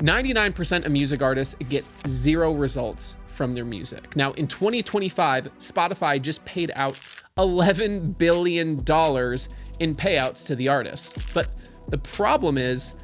99% of music artists get zero results from their music. Now, in 2025, Spotify just paid out $11 billion in payouts to the artists. But the problem is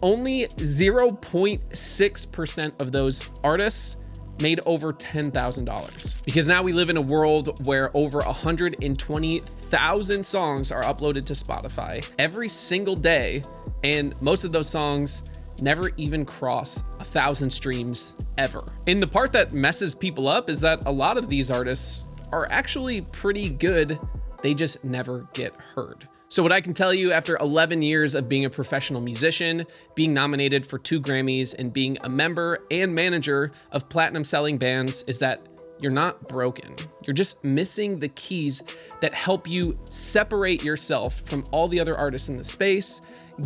only 0.6% of those artists made over $10,000. Because now we live in a world where over 120,000 songs are uploaded to Spotify every single day, and most of those songs never even cross 1,000 streams ever. And the part that messes people up is that a lot of these artists are actually pretty good, they just never get heard. So what I can tell you after 11 years of being a professional musician, being nominated for 2 Grammys, and being a member and manager of platinum selling bands is that you're not broken. You're just missing the keys that help you separate yourself from all the other artists in the space,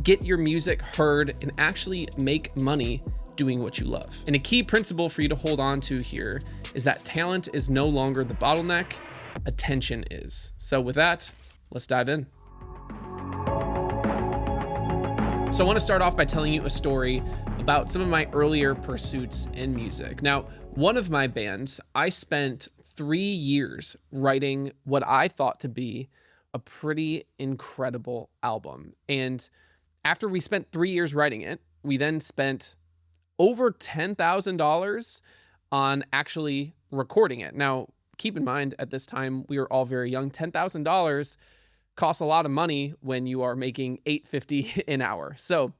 get your music heard, and actually make money doing what you love. And a key principle for you to hold on to here is that talent is no longer the bottleneck, attention is. So with that, let's dive in. So I want to start off by telling you a story about some of my earlier pursuits in music. Now, one of my bands, I spent 3 years writing what I thought to be a pretty incredible album. And after we spent 3 years writing it, we then spent over $10,000 on actually recording it. Now, keep in mind, at this time, we were all very young. $10,000 costs a lot of money when you are making $8.50 an hour. So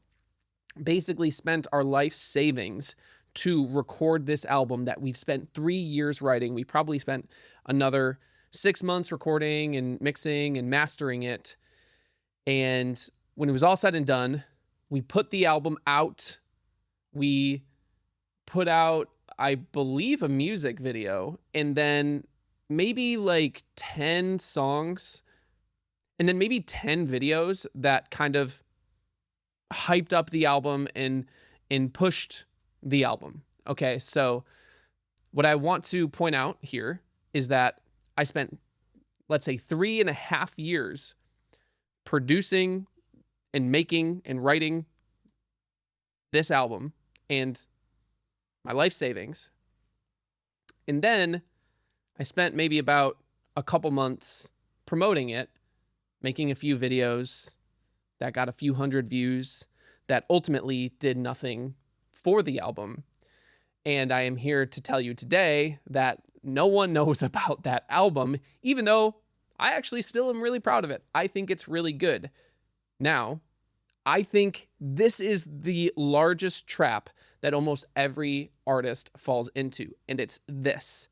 basically spent our life savings to record this album that we've spent 3 years writing. We probably spent another 6 months recording and mixing and mastering it. And when it was all said and done, we put the album out. We put out, I believe, a music video, and then maybe like 10 songs, and then maybe 10 videos that kind of hyped up the album and pushed the album. Okay, so what I want to point out here is that I spent, let's say, 3.5 years producing and making and writing this album and my life savings. And then I spent maybe about a couple months promoting it, making a few videos that got a few hundred views that ultimately did nothing for the album. And I am here to tell you today that no one knows about that album, even though I actually still am really proud of it. I think it's really good. Now, I think this is the largest trap that almost every artist falls into, and it's this.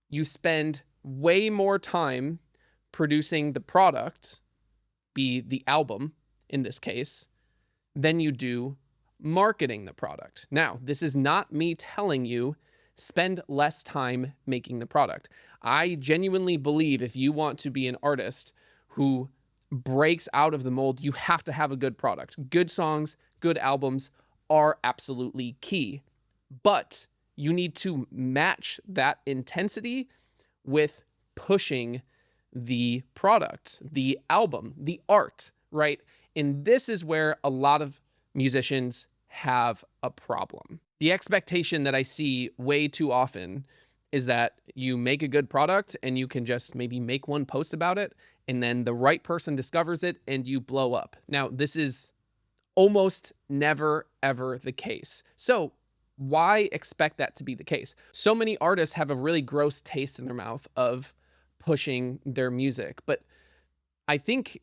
You spend way more time producing the product, be the album in this case, than you do marketing the product. Now, this is not me telling you spend less time making the product. I genuinely believe if you want to be an artist who breaks out of the mold, you have to have a good product. Good songs, good albums are absolutely key. But you need to match that intensity with pushing the product, the album, the art, right? And this is where a lot of musicians have a problem. The expectation that I see way too often is that you make a good product and you can just maybe make one post about it, and then the right person discovers it and you blow up. Now, this is almost never, ever the case. So why expect that to be the case? So many artists have a really gross taste in their mouth of pushing their music, but I think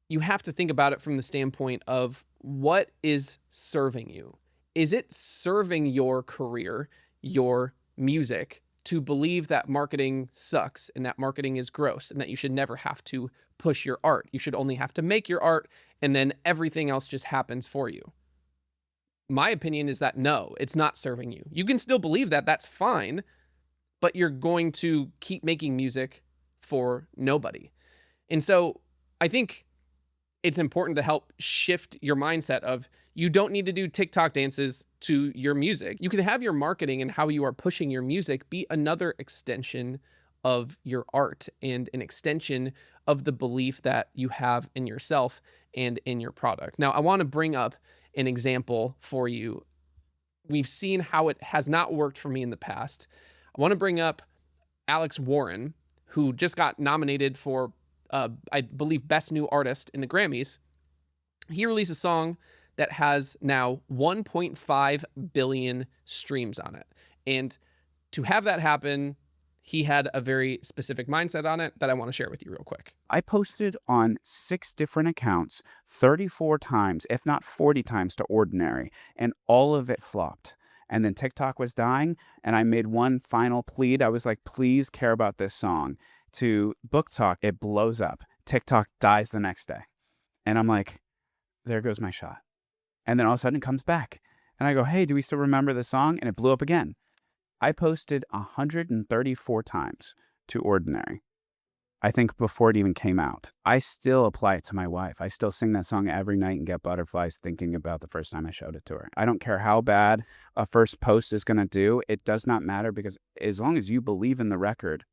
you have to think about it from the standpoint of what is serving you. Is it serving your career, your music, to believe that marketing sucks and that marketing is gross and that you should never have to push your art? You should only have to make your art and then everything else just happens for you. My opinion is that no, it's not serving you. You can still believe that, that's fine, but you're going to keep making music for nobody. And so I think it's important to help shift your mindset of you don't need to do TikTok dances to your music. You can have your marketing and how you are pushing your music be another extension of your art and an extension of the belief that you have in yourself and in your product. Now, I want to bring up an example for you we've seen how it has not worked for me in the past. I want to bring up Alex Warren, who just got nominated for, I believe, Best New Artist in the Grammys. He released a song that has now 1.5 billion streams on it. And to have that happen, he had a very specific mindset on it that I want to share with you real quick. I posted on 6 different accounts 34 times, if not 40 times, to Ordinary, and all of it flopped. And then TikTok was dying, and I made one final plead. I was like, please care about this song. To Book Talk, it blows up. TikTok dies the next day. And I'm like, there goes my shot. And then all of a sudden it comes back. And I go, hey, do we still remember the song? And it blew up again. I posted 134 times to Ordinary, I think, before it even came out. I still apply it to my wife. I still sing that song every night and get butterflies thinking about the first time I showed it to her. I don't care how bad a first post is going to do. It does not matter, because as long as you believe in the record,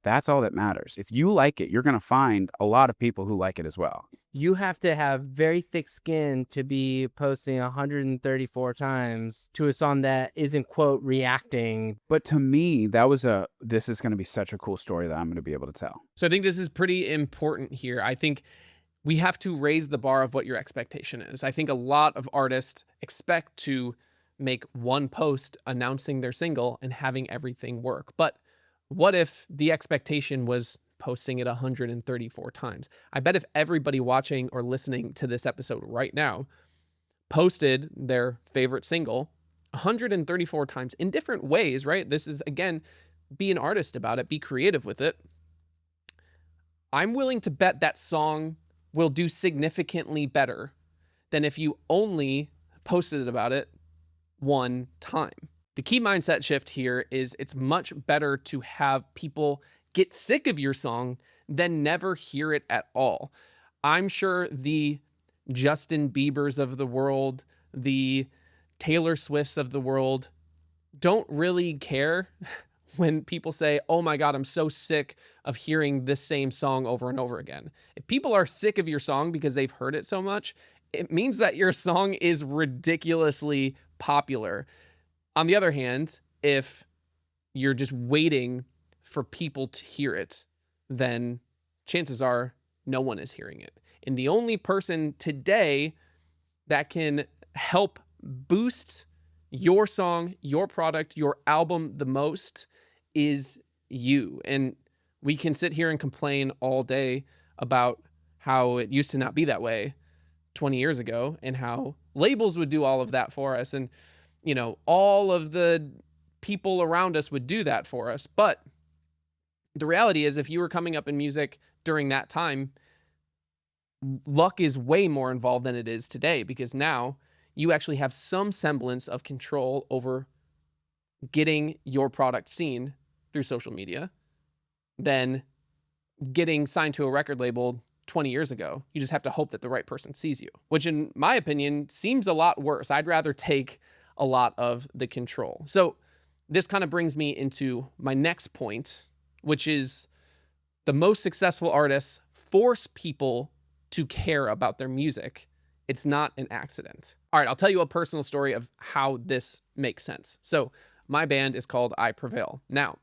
that's all that matters. If you like it, you're going to find a lot of people who like it as well. You have to have very thick skin to be posting 134 times to a song that isn't, quote, reacting. But to me, that was this is going to be such a cool story that I'm going to be able to tell. So I think this is pretty important here. I think we have to raise the bar of what your expectation is. I think a lot of artists expect to make one post announcing their single and having everything work. But what if the expectation was posting it 134 times? I bet if everybody watching or listening to this episode right now posted their favorite single 134 times in different ways, right? This is, again, be an artist about it, be creative with it. I'm willing to bet that song will do significantly better than if you only posted about it one time. The key mindset shift here is it's much better to have people get sick of your song than never hear it at all. I'm sure the Justin Biebers of the world, the Taylor Swifts of the world don't really care when people say, oh my God, I'm so sick of hearing this same song over and over again. If people are sick of your song because they've heard it so much, it means that your song is ridiculously popular. On the other hand, if you're just waiting for people to hear it, then chances are no one is hearing it. And the only person today that can help boost your song, your product, your album the most is you. And we can sit here and complain all day about how it used to not be that way 20 years ago and how labels would do all of that for us. And you know, all of the people around us would do that for us. But the reality is, if you were coming up in music during that time, luck is way more involved than it is today, because now you actually have some semblance of control over getting your product seen through social media than getting signed to a record label 20 years ago. You just have to hope that the right person sees you, which in my opinion seems a lot worse. I'd rather take a lot of the control. So this kind of brings me into my next point, which is the most successful artists force people to care about their music. It's not an accident. All right, I'll tell you a personal story of how this makes sense. So my band is called I Prevail. Now,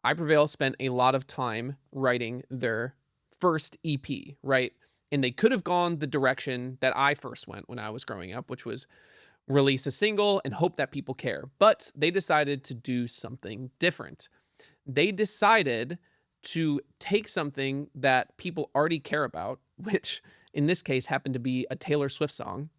I Prevail spent a lot of time writing their first EP, right? And they could have gone the direction that I first went when I was growing up, which was release a single and hope that people care. But they decided to do something different. They decided to take something that people already care about, which in this case happened to be a Taylor Swift song,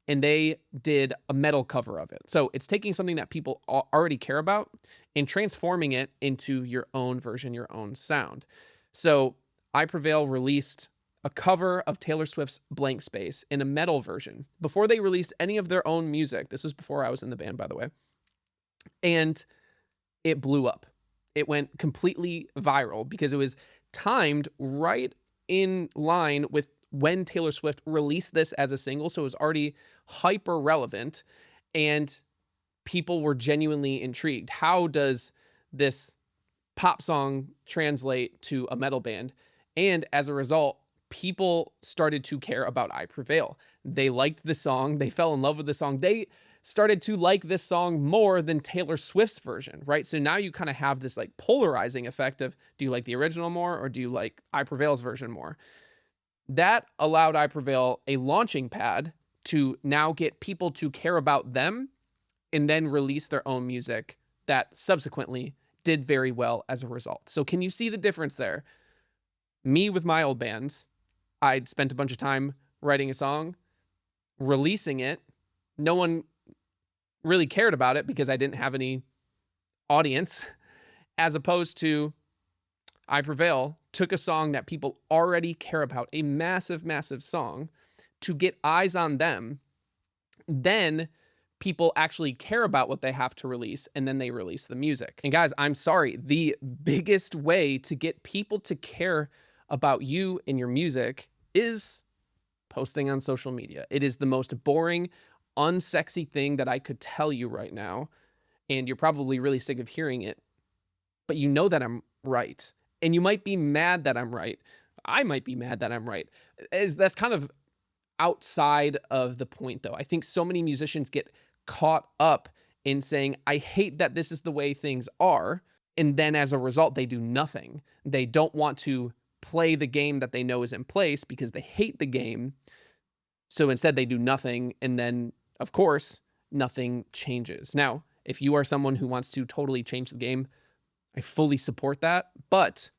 and they did a metal cover of it. So it's taking something that people already care about and transforming it into your own version, your own sound. So I Prevail released a cover of Taylor Swift's Blank Space in a metal version before they released any of their own music. This was before I was in the band, by the way. And it blew up. It went completely viral because it was timed right in line with when Taylor Swift released this as a single. So it was already hyper relevant and people were genuinely intrigued. How does this pop song translate to a metal band? And as a result, people started to care about I Prevail. They liked the song. They fell in love with the song. They started to like this song more than Taylor Swift's version, right? So now you kind of have this like polarizing effect of, do you like the original more or do you like I Prevail's version more? That allowed I Prevail a launching pad to now get people to care about them and then release their own music that subsequently did very well as a result. So can you see the difference there? Me with my old bands, I'd spent a bunch of time writing a song, releasing it. No one really cared about it because I didn't have any audience, as opposed to I Prevail took a song that people already care about, a massive, massive song, to get eyes on them. Then people actually care about what they have to release, and then they release the music. And guys, I'm sorry, the biggest way to get people to care about you and your music is posting on social media. It is the most boring, unsexy thing that I could tell you right now, and you're probably really sick of hearing it, but you know that I'm right, and you might be mad that I'm right. I might be mad that I'm right. That's kind of outside of the point, though. I think so many musicians get caught up in saying, I hate that this is the way things are, and then as a result, they do nothing. They don't want to play the game that they know is in place because they hate the game. So instead, they do nothing, and then, of course, nothing changes. Now, if you are someone who wants to totally change the game, I fully support that, but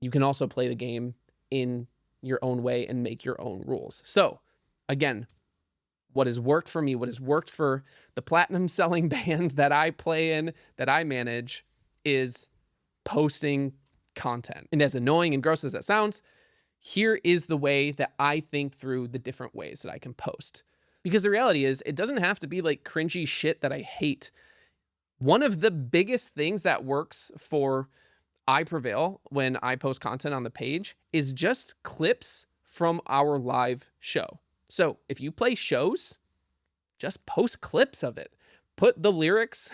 you can also play the game in your own way and make your own rules. So, again, what has worked for me, what has worked for the platinum selling band that I play in, that I manage, is posting content. And as annoying and gross as that sounds, here is the way that I think through the different ways that I can post. Because the reality is, it doesn't have to be like cringy shit that I hate. One of the biggest things that works for I Prevail when I post content on the page is just clips from our live show. So if you play shows, just post clips of it. Put the lyrics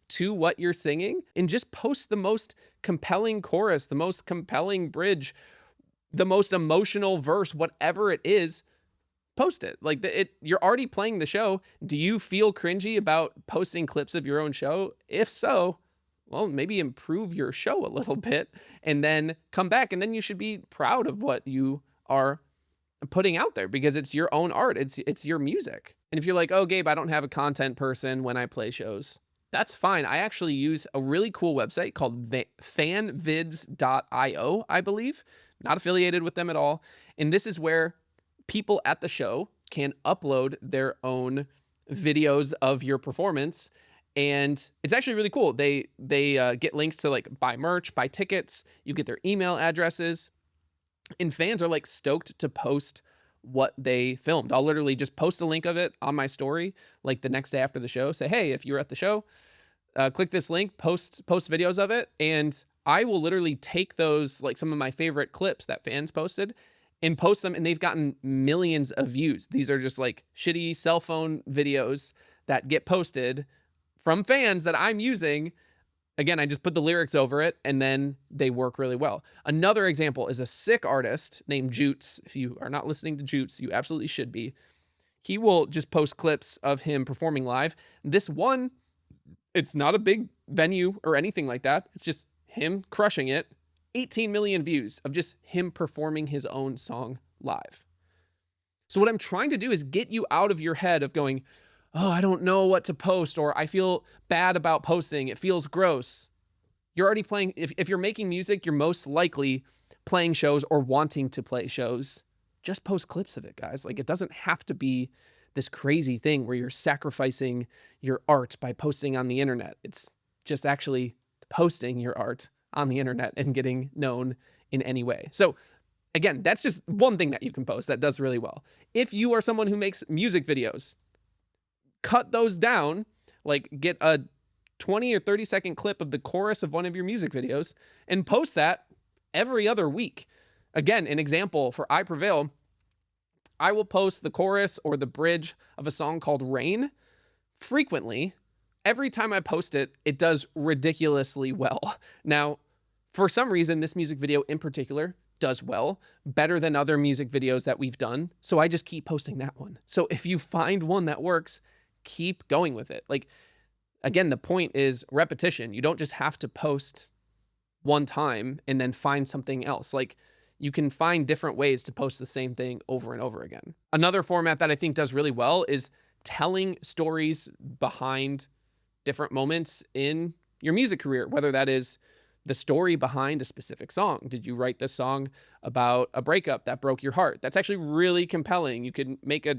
to what you're singing and just post the most compelling chorus, the most compelling bridge, the most emotional verse, whatever it is. Post it. Like you're already playing the show. Do you feel cringy about posting clips of your own show? If so, well, maybe improve your show a little bit and then come back, and then you should be proud of what you are putting out there because it's your own art. It's your music. And if you're like, oh, Gabe, I don't have a content person when I play shows, that's fine. I actually use a really cool website called fanvids.io, I believe. Not affiliated with them at all. And this is where people at the show can upload their own videos of your performance, and it's actually really cool. They get links to like buy merch, buy tickets. You get their email addresses, and fans are like stoked to post what they filmed. I'll literally just post a link of it on my story like the next day after the show. Say, hey, if you're at the show, click this link, post videos of it, and I will literally take those, like some of my favorite clips that fans posted, and post them, and they've gotten millions of views. These are just like shitty cell phone videos that get posted from fans that I'm using. Again, I just put the lyrics over it, and then they work really well. Another example is a sick artist named Jutes. If you are not listening to Jutes, you absolutely should be. He will just post clips of him performing live. This one, it's not a big venue or anything like that. It's just him crushing it. 18 million views of just him performing his own song live. So what I'm trying to do is get you out of your head of going, oh, I don't know what to post, or I feel bad about posting. It feels gross. You're already playing. If you're making music, you're most likely playing shows or wanting to play shows. Just post clips of it, guys. Like, it doesn't have to be this crazy thing where you're sacrificing your art by posting on the internet. It's just actually posting your art on the internet and getting known in any way. So again, that's just one thing that you can post that does really well. If you are someone who makes music videos, cut those down, like get a 20 or 30 second clip of the chorus of one of your music videos and post that every other week. Again, an example for I Prevail, I will post the chorus or the bridge of a song called Rain frequently. Every time I post it, it does ridiculously well. Now, for some reason, this music video in particular does well, better than other music videos that we've done. So I just keep posting that one. So if you find one that works, keep going with it. Like, again, the point is repetition. You don't just have to post one time and then find something else. Like, you can find different ways to post the same thing over and over again. Another format that I think does really well is telling stories behind different moments in your music career, whether that is the story behind a specific song. Did you write this song about a breakup that broke your heart? That's actually really compelling. You could make a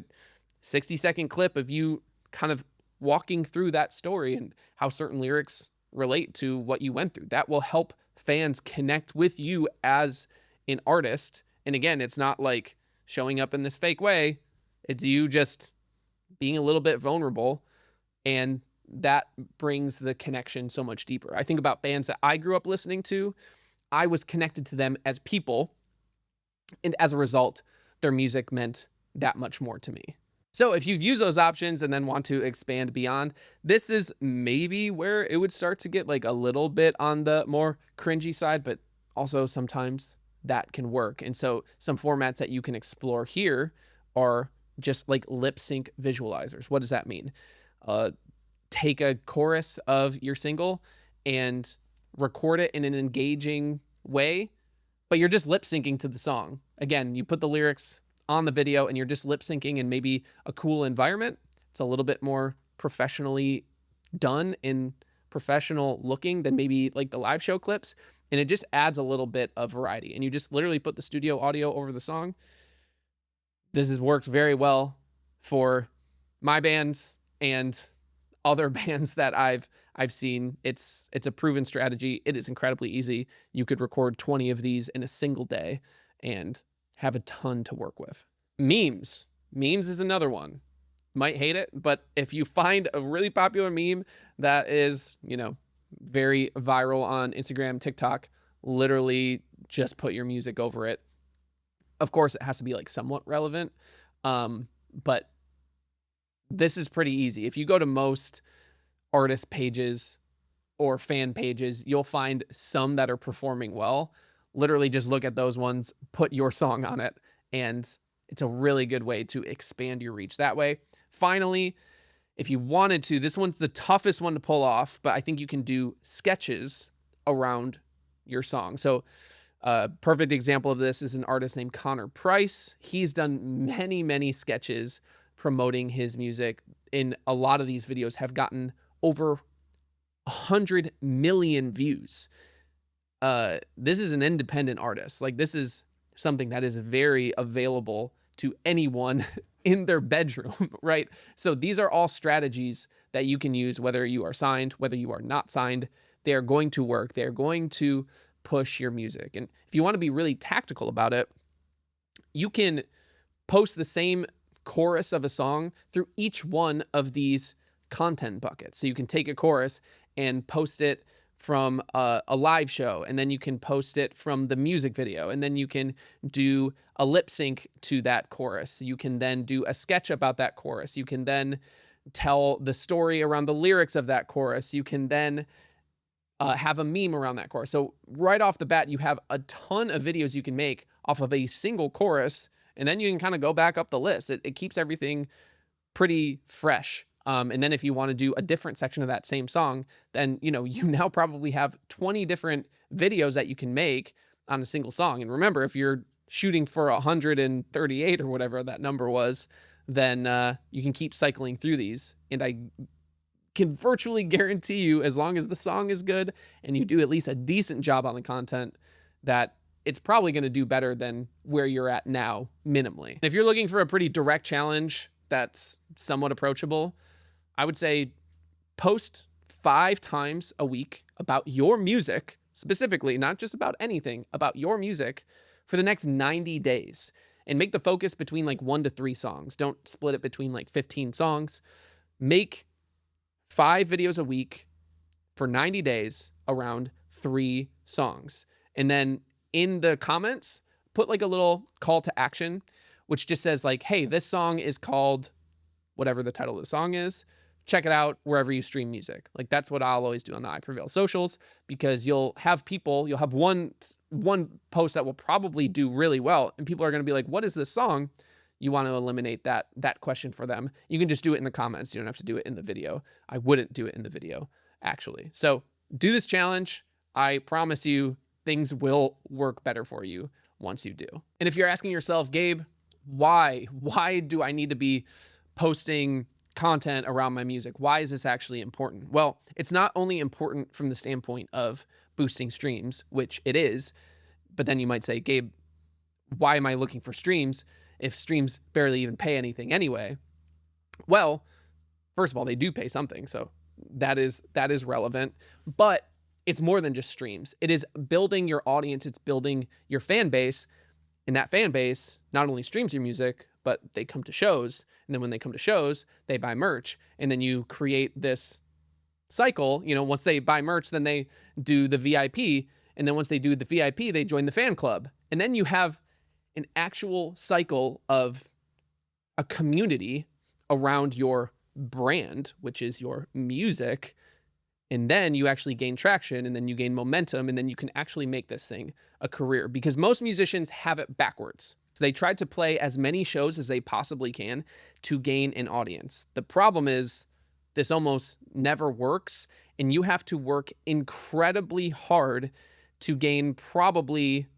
60-second clip of you kind of walking through that story and how certain lyrics relate to what you went through. That will help fans connect with you as an artist. And again, it's not like showing up in this fake way. It's you just being a little bit vulnerable, and that brings the connection so much deeper. I think about bands that I grew up listening to. I was connected to them as people, and as a result, their music meant that much more to me. So if you've used those options and then want to expand beyond, this is maybe where it would start to get like a little bit on the more cringy side, but also sometimes that can work. And so some formats that you can explore here are just like lip sync visualizers. What does that mean? Take a chorus of your single and record it in an engaging way, but you're just lip syncing to the song. Again, you put the lyrics on the video and you're just lip syncing in maybe a cool environment. It's a little bit more professionally done and professional looking than maybe like the live show clips. And it just adds a little bit of variety. And you just literally put the studio audio over the song. This has worked very well for my bands and other bands that I've seen. It's a proven strategy. It is incredibly easy. You could record 20 of these in a single day and have a ton to work with. Memes is another one. Might hate it, but if you find a really popular meme that is, very viral on Instagram, TikTok, literally just put your music over it. Of course, it has to be like somewhat relevant, but this is pretty easy. If you go to most artist pages or fan pages, you'll find some that are performing well. Literally just look at those ones, put your song on it, and it's a really good way to expand your reach that way. Finally, if you wanted to, this one's the toughest one to pull off, but I think you can do sketches around your song. So a perfect example of this is an artist named Connor Price. He's done many, many sketches promoting his music, and a lot of these videos have gotten over 100 million views. This is an independent artist. Like, this is something that is very available to anyone in their bedroom, right? So these are all strategies that you can use, whether you are signed, whether you are not signed. They are going to work. They're going to push your music. And if you want to be really tactical about it, you can post the same chorus of a song through each one of these content buckets. So you can take a chorus and post it from a live show, and then you can post it from the music video, and then you can do a lip sync to that chorus. You can then do a sketch about that chorus. You can then tell the story around the lyrics of that chorus. You can then have a meme around that chorus. So right off the bat, you have a ton of videos you can make off of a single chorus, and then you can kind of go back up the list. It keeps everything pretty fresh. And then if you want to do a different section of that same song, then, you now probably have 20 different videos that you can make on a single song. And remember, if you're shooting for 138 or whatever that number was, then you can keep cycling through these. And I can virtually guarantee you, as long as the song is good and you do at least a decent job on the content, that it's probably going to do better than where you're at now, minimally. If you're looking for a pretty direct challenge that's somewhat approachable, I would say post 5 times a week about your music, specifically, not just about anything, about your music for the next 90 days. And make the focus between like 1 to 3 songs. Don't split it between like 15 songs. Make 5 videos a week for 90 days around 3 songs. And then in the comments, put like a little call to action, which just says like, hey, this song is called whatever the title of the song is. Check it out wherever you stream music. Like, that's what I'll always do on the I Prevail socials, because you'll have one post that will probably do really well, and people are going to be like, what is this song? you want to eliminate that question for them, you can just do it in the comments. You don't have to do it in the video. I wouldn't do it in the video, actually. So do this challenge. I promise you things will work better for you once you do. And if you're asking yourself, Gabe, why do I need to be posting content around my music? Why is this actually important? Well, it's not only important from the standpoint of boosting streams, which it is, but then you might say, Gabe, why am I looking for streams if streams barely even pay anything anyway? Well, first of all, they do pay something, so that is relevant, but it's more than just streams. It is building your audience, it's building your fan base, and that fan base not only streams your music, but they come to shows, and then when they come to shows, they buy merch, and then you create this cycle. You know, once they buy merch, then they do the VIP, and then once they do the VIP, they join the fan club, and then you have an actual cycle of a community around your brand, which is your music. And then you actually gain traction, and then you gain momentum, and then you can actually make this thing a career, because most musicians have it backwards. So they try to play as many shows as they possibly can to gain an audience. The problem is this almost never works, and you have to work incredibly hard to gain probably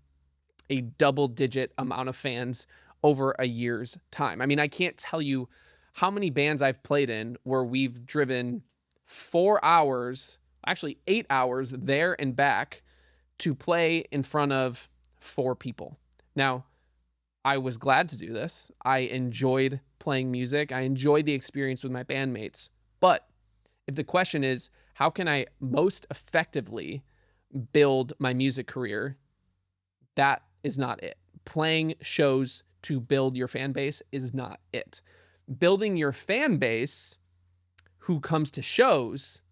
a double-digit amount of fans over a year's time. I mean, I can't tell you how many bands I've played in where we've driven 4 hours, actually 8 hours there and back to play in front of 4 people. Now, I was glad to do this. I enjoyed playing music. I enjoyed the experience with my bandmates. But if the question is, how can I most effectively build my music career? That is not it. Playing shows to build your fan base is not it. Building your fan base who comes to shows,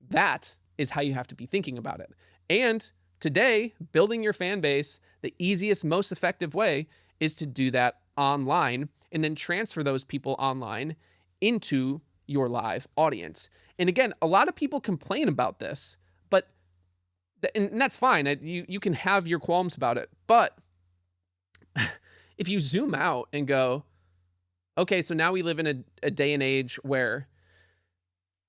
that is how you have to be thinking about it. And today, building your fan base, the easiest, most effective way is to do that online and then transfer those people online into your live audience. And again, a lot of people complain about this, but and that's fine. You can have your qualms about it. But if you zoom out and go, okay, so now we live in a day and age where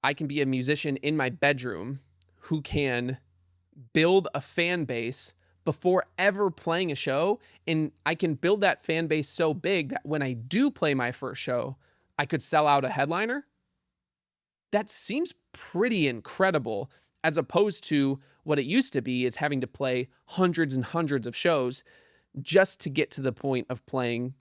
I can be a musician in my bedroom who can build a fan base before ever playing a show. And I can build that fan base so big that when I do play my first show, I could sell out a headliner. That seems pretty incredible, as opposed to what it used to be, is having to play hundreds and hundreds of shows just to get to the point of playing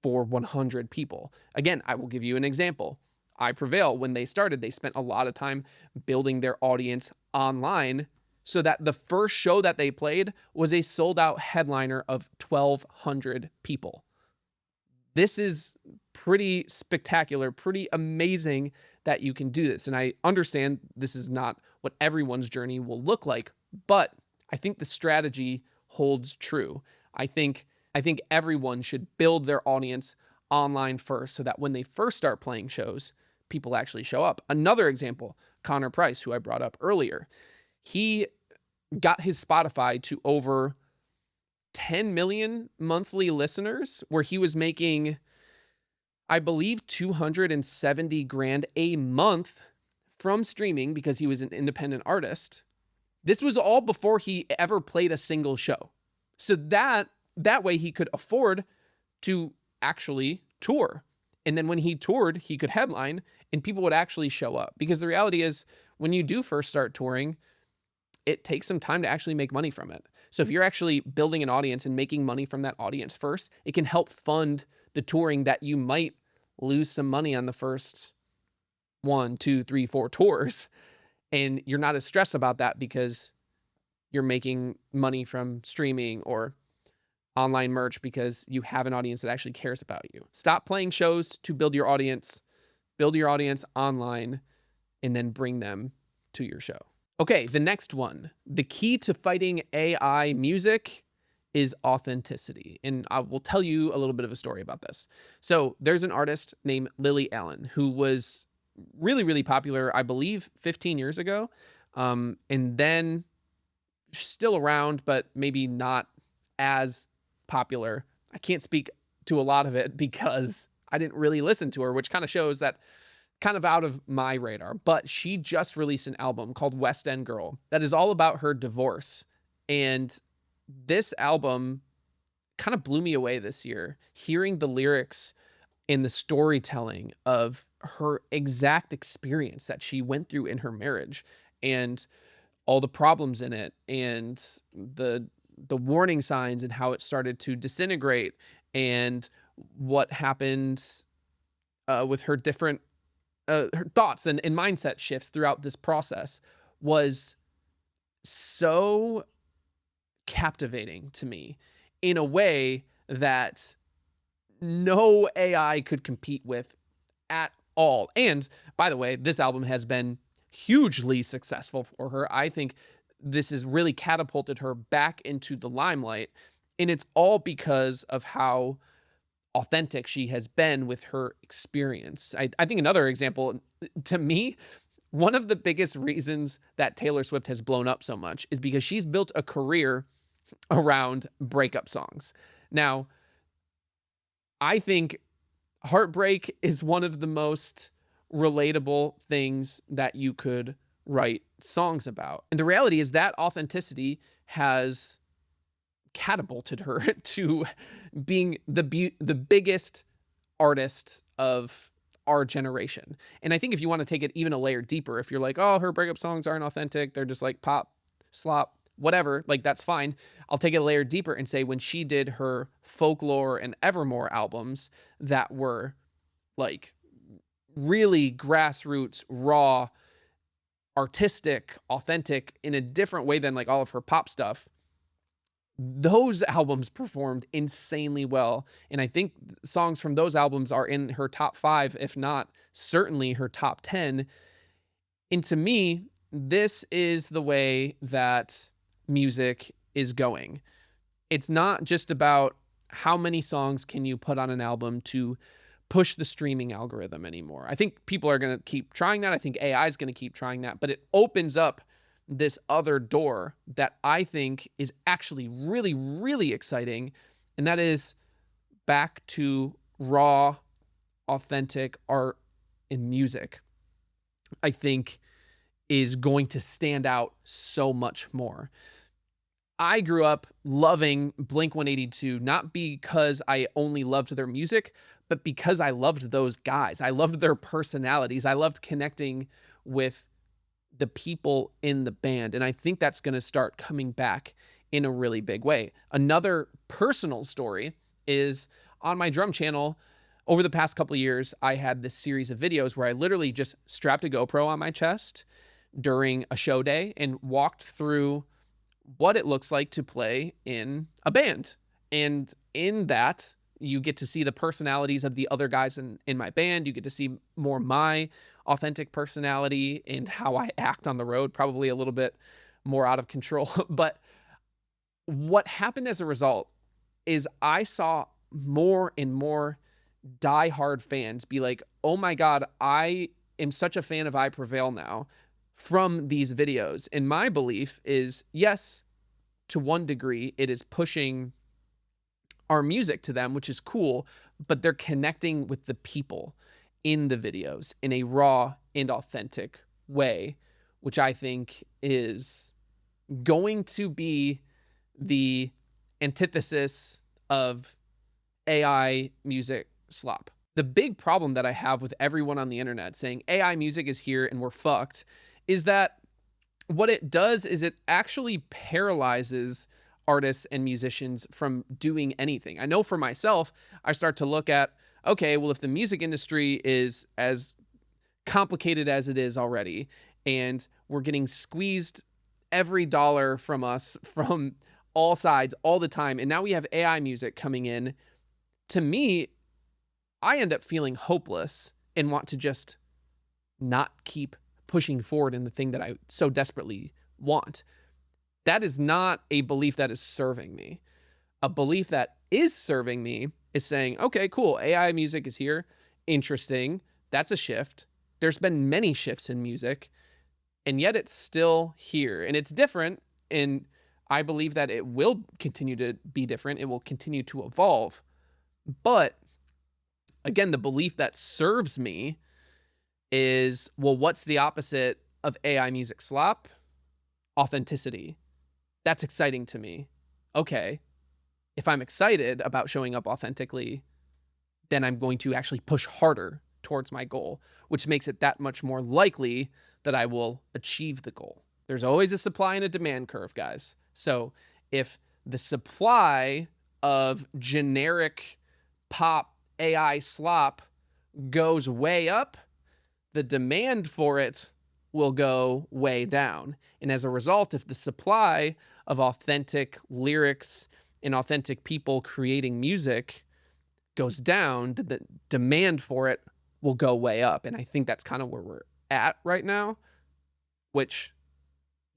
for 100 people. Again, I will give you an example. I Prevail, when they started, they spent a lot of time building their audience online so that the first show that they played was a sold out headliner of 1,200 people. This is pretty spectacular, pretty amazing that you can do this. And I understand this is not what everyone's journey will look like, but I think the strategy holds true. I think everyone should build their audience online first so that when they first start playing shows, people actually show up. Another example, Connor Price, who I brought up earlier, he got his Spotify to over 10 million monthly listeners, where he was making, I believe, 270 grand a month from streaming because he was an independent artist. This was all before he ever played a single show. So that way he could afford to actually tour. And then when he toured, he could headline and people would actually show up. Because the reality is, when you do first start touring, it takes some time to actually make money from it. So if you're actually building an audience and making money from that audience first, it can help fund the touring that you might lose some money on the first 1, 2, 3, 4 tours. And you're not as stressed about that because you're making money from streaming or online merch because you have an audience that actually cares about you. Stop playing shows to build your audience online, and then bring them to your show. Okay, the next one. The key to fighting AI music is authenticity. And I will tell you a little bit of a story about this. So there's an artist named Lily Allen who was really, really popular, I believe, 15 years ago. And then still around, but maybe not as popular. I can't speak to a lot of it because I didn't really listen to her, which kind of shows that kind of out of my radar. But she just released an album called West End Girl that is all about her divorce. And this album kind of blew me away this year, hearing the lyrics and the storytelling of her exact experience that she went through in her marriage and all the problems in it and the warning signs and how it started to disintegrate and what happened with her different her thoughts and mindset shifts throughout this process was so captivating to me in a way that no AI could compete with at all. And by the way, this album has been hugely successful for her. I think this has really catapulted her back into the limelight. And it's all because of how authentic she has been with her experience. I think another example, to me, one of the biggest reasons that Taylor Swift has blown up so much is because she's built a career around breakup songs. Now, I think heartbreak is one of the most relatable things that you could write songs about. And the reality is that authenticity has catapulted her to being the biggest artist of our generation. And I think if you want to take it even a layer deeper, if you're like, oh, her breakup songs aren't authentic, they're just like pop, slop, whatever, like that's fine. I'll take it a layer deeper and say when she did her Folklore and Evermore albums that were like really grassroots, raw, artistic, authentic in a different way than like all of her pop stuff, those albums performed insanely well. And I think songs from those albums are in her top 5, if not certainly her top 10. And to me, this is the way that music is going. It's not just about how many songs can you put on an album to push the streaming algorithm anymore. I think people are going to keep trying that. I think AI is going to keep trying that, but it opens up this other door that I think is actually really, really exciting. And that is back to raw, authentic art and music. I think is going to stand out so much more. I grew up loving Blink-182, not because I only loved their music, but because I loved those guys. I loved their personalities. I loved connecting with the people in the band. And I think that's going to start coming back in a really big way. Another personal story is on my drum channel. Over the past couple of years, I had this series of videos where I literally just strapped a GoPro on my chest during a show day and walked through what it looks like to play in a band. And in that, you get to see the personalities of the other guys in my band. You get to see more my authentic personality and how I act on the road, probably a little bit more out of control. But what happened as a result is I saw more and more diehard fans be like, oh my God, I am such a fan of I Prevail now from these videos. And my belief is, yes, to one degree, it is pushing our music to them, which is cool, but they're connecting with the people in the videos in a raw and authentic way, which I think is going to be the antithesis of AI music slop. The big problem that I have with everyone on the internet saying AI music is here and we're fucked is that what it does is it actually paralyzes artists and musicians from doing anything. I know for myself, I start to look at, okay, well, if the music industry is as complicated as it is already, and we're getting squeezed every dollar from us from all sides all the time, and now we have AI music coming in, to me, I end up feeling hopeless and want to just not keep pushing forward in the thing that I so desperately want. That is not a belief that is serving me. A belief that is serving me is saying, okay, cool, AI music is here. Interesting. That's a shift. There's been many shifts in music, and yet it's still here. And it's different, and I believe that it will continue to be different. It will continue to evolve. But again, the belief that serves me is, well, what's the opposite of AI music slop? Authenticity. That's exciting to me. Okay, if I'm excited about showing up authentically, then I'm going to actually push harder towards my goal, which makes it that much more likely that I will achieve the goal. There's always a supply and a demand curve, guys. So if the supply of generic pop AI slop goes way up, the demand for it will go way down. And as a result, if the supply of authentic lyrics and authentic people creating music goes down, the demand for it will go way up. And I think that's kind of where we're at right now, which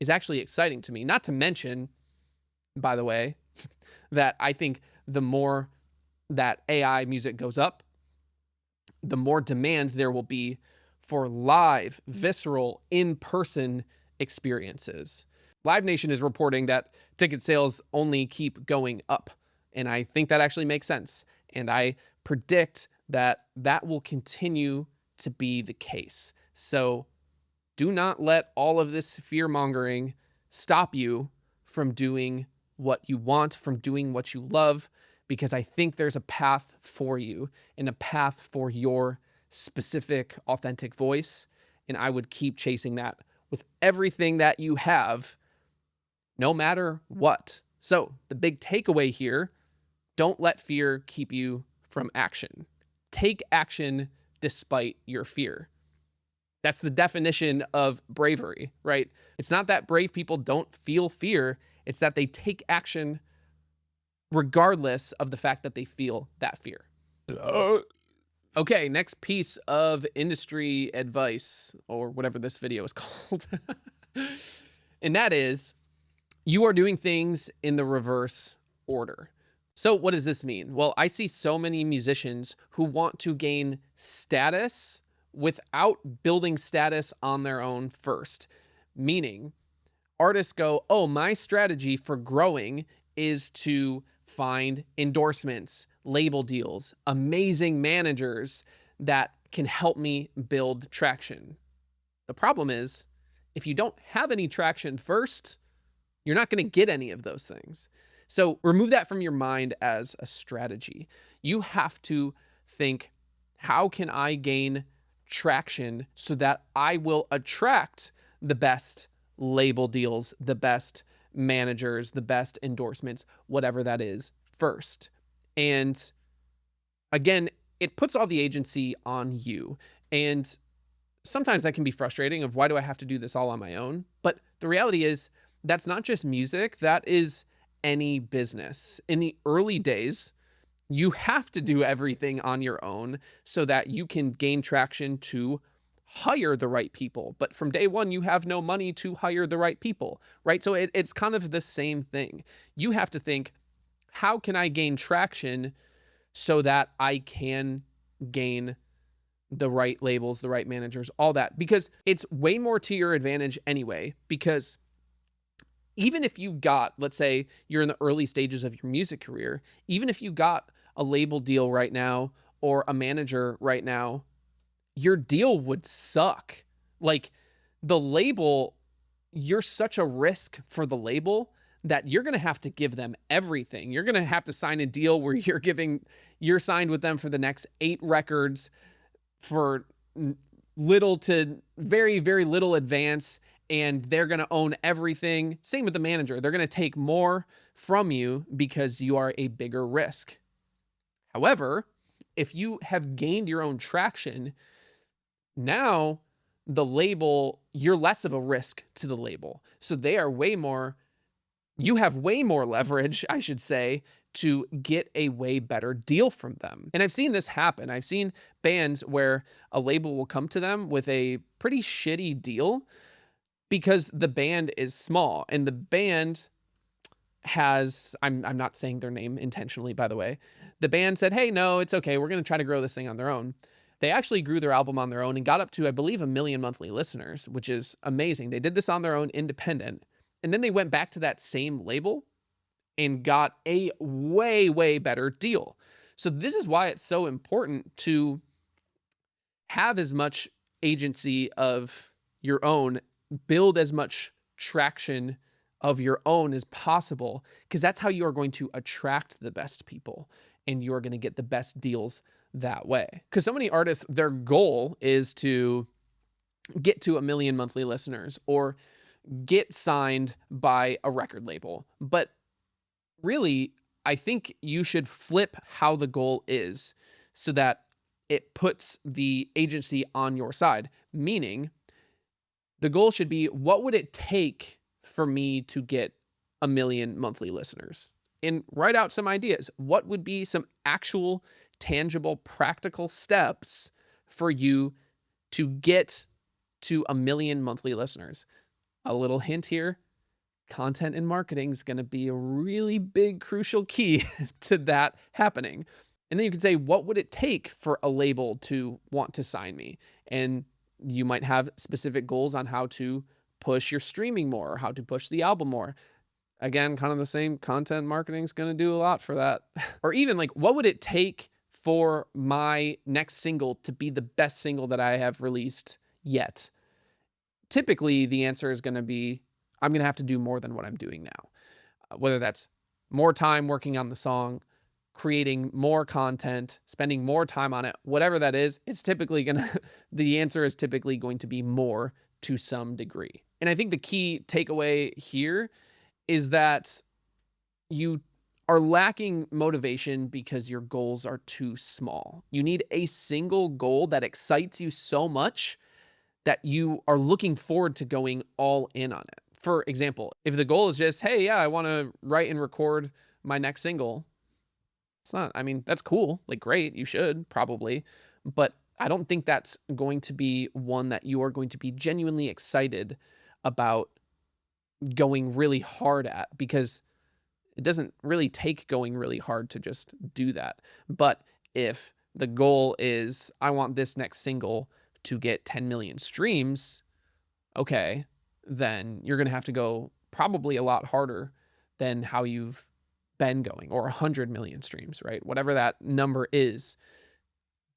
is actually exciting to me. Not to mention, by the way, that I think the more that AI music goes up, the more demand there will be for live, visceral, in-person experiences. Live Nation is reporting that ticket sales only keep going up. And I think that actually makes sense. And I predict that that will continue to be the case. So do not let all of this fear-mongering stop you from doing what you want, from doing what you love, because I think there's a path for you and a path for your specific, authentic voice. And I would keep chasing that with everything that you have, no matter what. So the big takeaway here, don't let fear keep you from action. Take action despite your fear. That's the definition of bravery, right? It's not that brave people don't feel fear. It's that they take action regardless of the fact that they feel that fear. Okay, next piece of industry advice, or whatever this video is called. And that is, you are doing things in the reverse order. So what does this mean? Well, I see so many musicians who want to gain status without building status on their own first. Meaning, artists go, oh, my strategy for growing is to find endorsements, label deals, amazing managers that can help me build traction. The problem is, if you don't have any traction first, you're not going to get any of those things. So remove that from your mind as a strategy. You have to think, how can I gain traction so that I will attract the best label deals, the best managers, the best endorsements, whatever that is, first. And again, it puts all the agency on you. And sometimes that can be frustrating of, why do I have to do this all on my own? But the reality is, that's not just music, that is any business. In the early days, you have to do everything on your own so that you can gain traction to hire the right people. But from day one, you have no money to hire the right people, right? So it's kind of the same thing. You have to think, how can I gain traction so that I can gain the right labels, the right managers, all that? Because it's way more to your advantage anyway, because even if you got, let's say you're in the early stages of your music career, even if you got a label deal right now or a manager right now, your deal would suck. Like, the label, you're such a risk for the label that you're going to have to give them everything. You're going to have to sign a deal where you're signed with them for the next 8 records for little to very, very little advance, and they're going to own everything. Same with the manager. They're going to take more from you because you are a bigger risk. However, if you have gained your own traction, now the label, you're less of a risk to the label. So they are you have way more leverage, I should say, to get a way better deal from them. And I've seen this happen. I've seen bands where a label will come to them with a pretty shitty deal because the band is small, and the band has, I'm not saying their name intentionally, by the way. The band said, hey, no, it's okay. We're going to try to grow this thing on their own. They actually grew their album on their own and got up to, I believe, 1 million monthly listeners, which is amazing. They did this on their own, independent. And then they went back to that same label and got a way, way better deal. So this is why it's so important to have as much agency of your own, build as much traction of your own as possible, because that's how you are going to attract the best people and you're going to get the best deals that way. Because so many artists, their goal is to get to 1 million monthly listeners or get signed by a record label. But really, I think you should flip how the goal is so that it puts the agency on your side. Meaning, the goal should be, what would it take for me to get 1 million monthly listeners? And write out some ideas. What would be some actual, tangible, practical steps for you to get to 1 million monthly listeners? A little hint here. Content and marketing is going to be a really big, crucial key to that happening. And then you can say, what would it take for a label to want to sign me? And you might have specific goals on how to push your streaming more, or how to push the album more. Again, kind of the same. Content marketing is going to do a lot for that. Or even like, what would it take for my next single to be the best single that I have released yet? Typically, the answer is going to be, I'm going to have to do more than what I'm doing now. Whether that's more time working on the song, creating more content, spending more time on it, whatever that is, it's typically going to, the answer is typically going to be more to some degree. And I think the key takeaway here is that you are lacking motivation because your goals are too small. You need a single goal that excites you so much that you are looking forward to going all in on it. For example, if the goal is just, hey, yeah, I want to write and record my next single, it's not, I mean, that's cool. Like, great, you should probably, but I don't think that's going to be one that you are going to be genuinely excited about going really hard at, because it doesn't really take going really hard to just do that. But if the goal is, I want this next single to get 10 million streams, okay, then you're going to have to go probably a lot harder than how you've been going, or 100 million streams, right? Whatever that number is,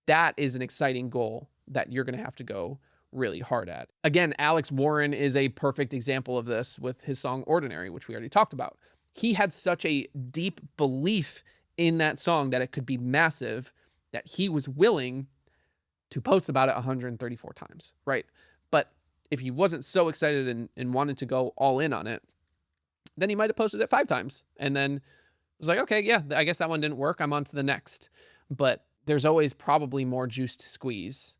that is an exciting goal that you're going to have to go really hard at. Again, Alex Warren is a perfect example of this with his song Ordinary, which we already talked about. He had such a deep belief in that song that it could be massive that he was willing to post about it 134 times, right? But if he wasn't so excited and wanted to go all in on it, then he might have posted it 5 times and then was like, okay, yeah, I guess that one didn't work. I'm on to the next. But there's always probably more juice to squeeze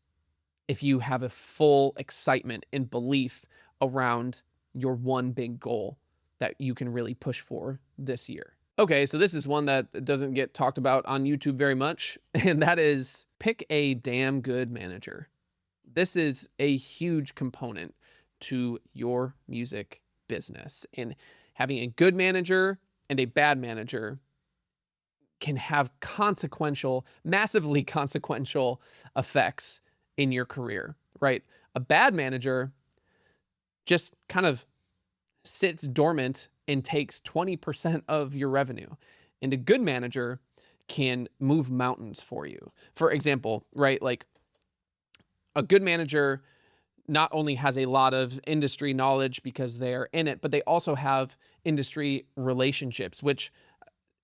if you have a full excitement and belief around your one big goal that you can really push for this year. Okay, so this is one that doesn't get talked about on YouTube very much, and that is pick a damn good manager. This is a huge component to your music business, and having a good manager and a bad manager can have massively consequential effects in your career, right? A bad manager just kind of sits dormant and takes 20% of your revenue. And a good manager can move mountains for you. For example, right? Like, a good manager not only has a lot of industry knowledge because they're in it, but they also have industry relationships, which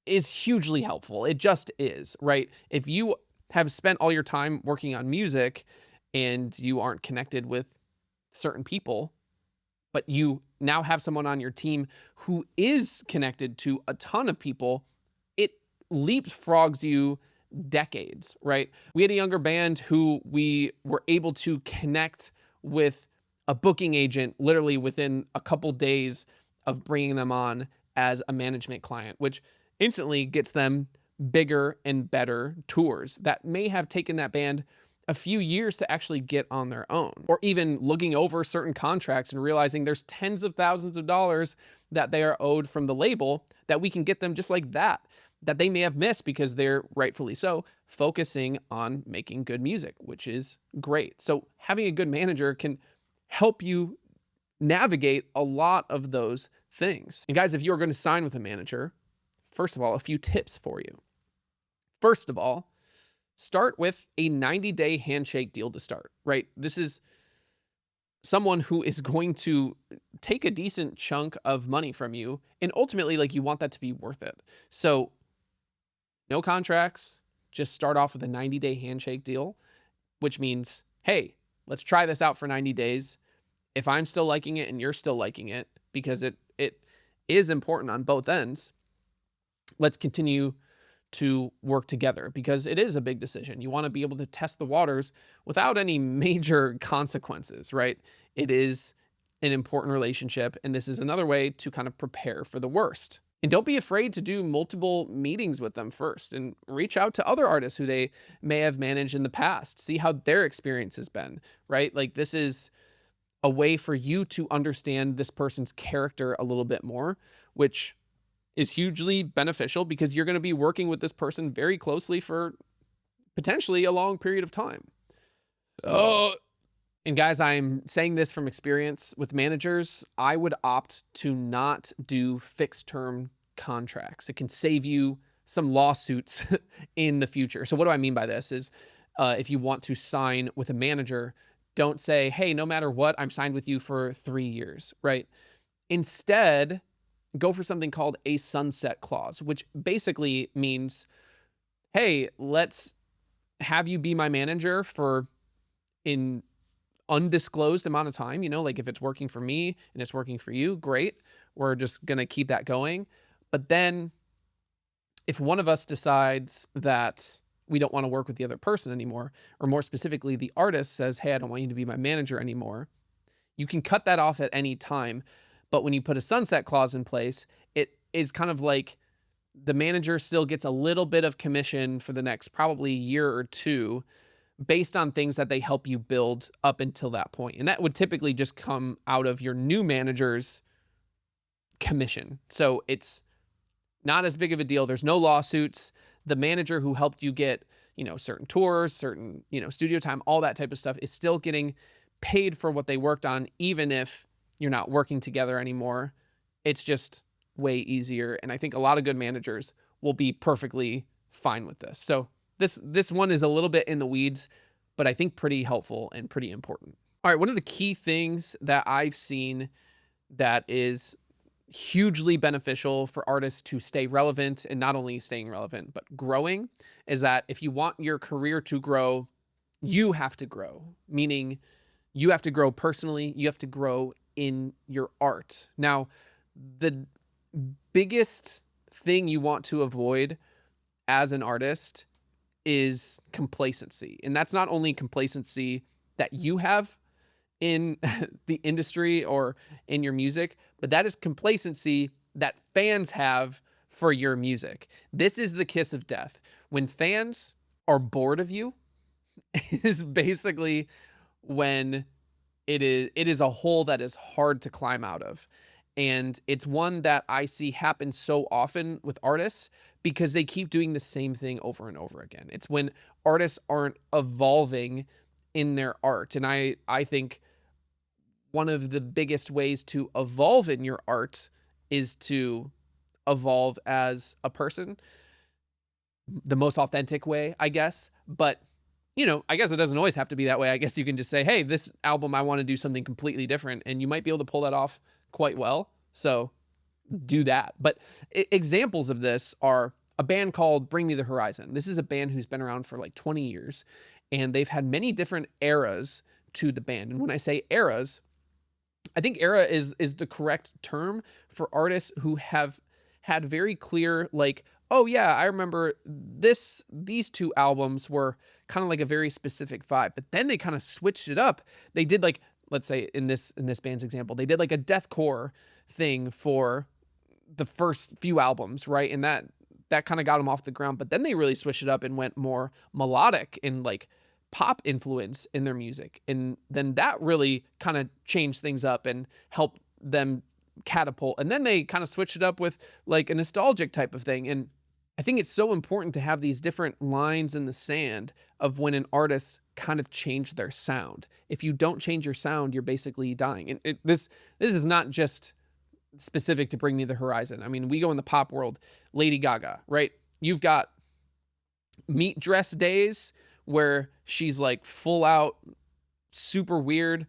is hugely helpful. It just is, right? If you have spent all your time working on music and you aren't connected with certain people, but you now have someone on your team who is connected to a ton of people, it leapfrogs you decades, right? We had a younger band who we were able to connect with a booking agent literally within a couple days of bringing them on as a management client, which instantly gets them bigger and better tours that may have taken that band a few years to actually get on their own, or even looking over certain contracts and realizing there's tens of thousands of dollars that they are owed from the label that we can get them just like that they may have missed because they're, rightfully so, focusing on making good music, which is great. So having a good manager can help you navigate a lot of those things. And guys, if you're going to sign with a manager, first of all, a few tips for you. First of all, start with a 90-day handshake deal to start, right? This is someone who is going to take a decent chunk of money from you, and ultimately, like, you want that to be worth it. So no contracts, just start off with a 90-day handshake deal, which means, hey, let's try this out for 90 days. If I'm still liking it and you're still liking it, because it is important on both ends, let's continue to work together, because it is a big decision. You want to be able to test the waters without any major consequences, right? It is an important relationship, and this is another way to kind of prepare for the worst. And don't be afraid to do multiple meetings with them first, and reach out to other artists who they may have managed in the past. See how their experience has been, right? Like, this is a way for you to understand this person's character a little bit more, which is hugely beneficial because you're going to be working with this person very closely for potentially a long period of time. And guys, I'm saying this from experience with managers. I would opt to not do fixed term contracts. It can save you some lawsuits in the future. So what do I mean by this is, if you want to sign with a manager, don't say, hey, no matter what, I'm signed with you for 3 years, right? Instead, go for something called a sunset clause, which basically means, hey, let's have you be my manager for an undisclosed amount of time. You know, like, if it's working for me and it's working for you, great. We're just going to keep that going. But then if one of us decides that we don't want to work with the other person anymore, or more specifically, the artist says, hey, I don't want you to be my manager anymore, you can cut that off at any time. But when you put a sunset clause in place, it is kind of like the manager still gets a little bit of commission for the next probably year or two based on things that they help you build up until that point. And that would typically just come out of your new manager's commission. So it's not as big of a deal. There's no lawsuits. The manager who helped you get, certain tours, certain, studio time, all that type of stuff is still getting paid for what they worked on, even if you're not working together anymore. It's just way easier. And I think a lot of good managers will be perfectly fine with this. So this one is a little bit in the weeds, but I think pretty helpful and pretty important. All right, one of the key things that I've seen that is hugely beneficial for artists to stay relevant, and not only staying relevant, but growing, is that if you want your career to grow, you have to grow. Meaning you have to grow personally, you have to grow in your art. Now, the biggest thing you want to avoid as an artist is complacency. And that's not only complacency that you have in the industry or in your music, but that is complacency that fans have for your music. This is the kiss of death. When fans are bored of you, is basically when it is a hole that is hard to climb out of. And it's one that I see happen so often with artists because they keep doing the same thing over and over again. It's when artists aren't evolving in their art. And I think one of the biggest ways to evolve in your art is to evolve as a person. The most authentic way, I guess. But, I guess it doesn't always have to be that way. I guess you can just say, hey, this album, I want to do something completely different. And you might be able to pull that off quite well. So do that. But examples of this are a band called Bring Me the Horizon. This is a band who's been around for like 20 years, and they've had many different eras to the band. And when I say eras, I think era is the correct term for artists who have had very clear, like, oh yeah, I remember these two albums were kind of like a very specific vibe, but then they kind of switched it up. They did, like, let's say in this band's example, they did like a deathcore thing for the first few albums, right? And that kind of got them off the ground, but then they really switched it up and went more melodic and like pop influence in their music. And then that really kind of changed things up and helped them catapult. And then they kind of switched it up with like a nostalgic type of thing. And I think it's so important to have these different lines in the sand of when an artist kind of changed their sound. If you don't change your sound, you're basically dying. And this is not just specific to Bring Me the Horizon. I mean, we go in the pop world, Lady Gaga, right? You've got meat dress days where she's like full out super weird,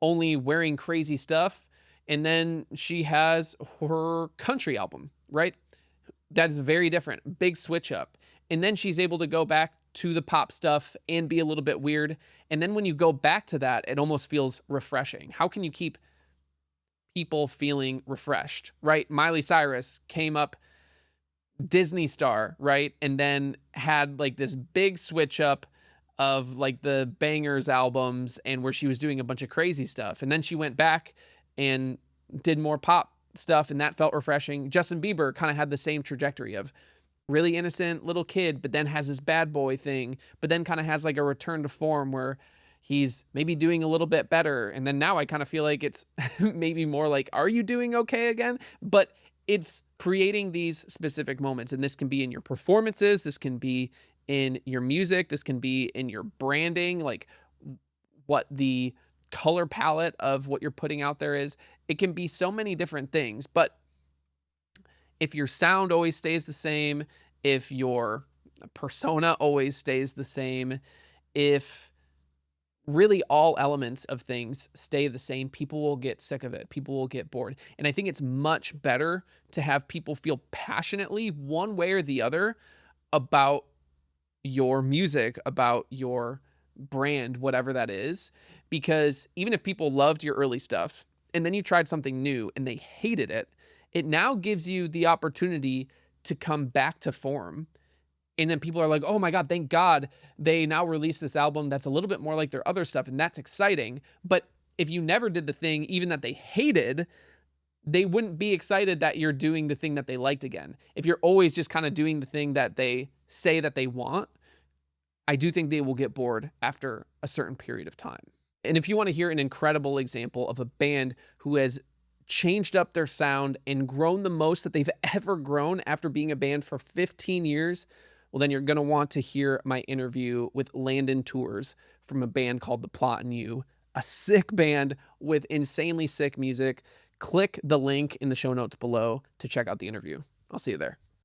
only wearing crazy stuff. And then she has her country album, right? That is very different. Big switch up. And then she's able to go back to the pop stuff and be a little bit weird. And then when you go back to that, it almost feels refreshing. How can you keep people feeling refreshed, right? Miley Cyrus came up Disney star, right? And then had like this big switch up of like the bangers albums and where she was doing a bunch of crazy stuff. And then she went back and did more pop stuff, and that felt refreshing. Justin Bieber kind of had the same trajectory of really innocent little kid, but then has this bad boy thing, but then kind of has like a return to form where he's maybe doing a little bit better. And then now I kind of feel like it's maybe more like, are you doing okay again? But it's creating these specific moments. And this can be in your performances. This can be in your music. This can be in your branding, like what the color palette of what you're putting out there is. It can be so many different things. But if your sound always stays the same, if your persona always stays the same, if really all elements of things stay the same, people will get sick of it. People will get bored. And I think it's much better to have people feel passionately one way or the other about your music, about your brand, whatever that is. Because even if people loved your early stuff and then you tried something new and they hated it, it now gives you the opportunity to come back to form. And then people are like, oh my God, thank God they now release this album that's a little bit more like their other stuff. And that's exciting. But if you never did the thing, even that they hated, they wouldn't be excited that you're doing the thing that they liked again. If you're always just kind of doing the thing that they say that they want, I do think they will get bored after a certain period of time. And if you want to hear an incredible example of a band who has changed up their sound and grown the most that they've ever grown after being a band for 15 years, well, then you're going to want to hear my interview with Landon Tewers from a band called The Plot and You, a sick band with insanely sick music. Click the link in the show notes below to check out the interview. I'll see you there.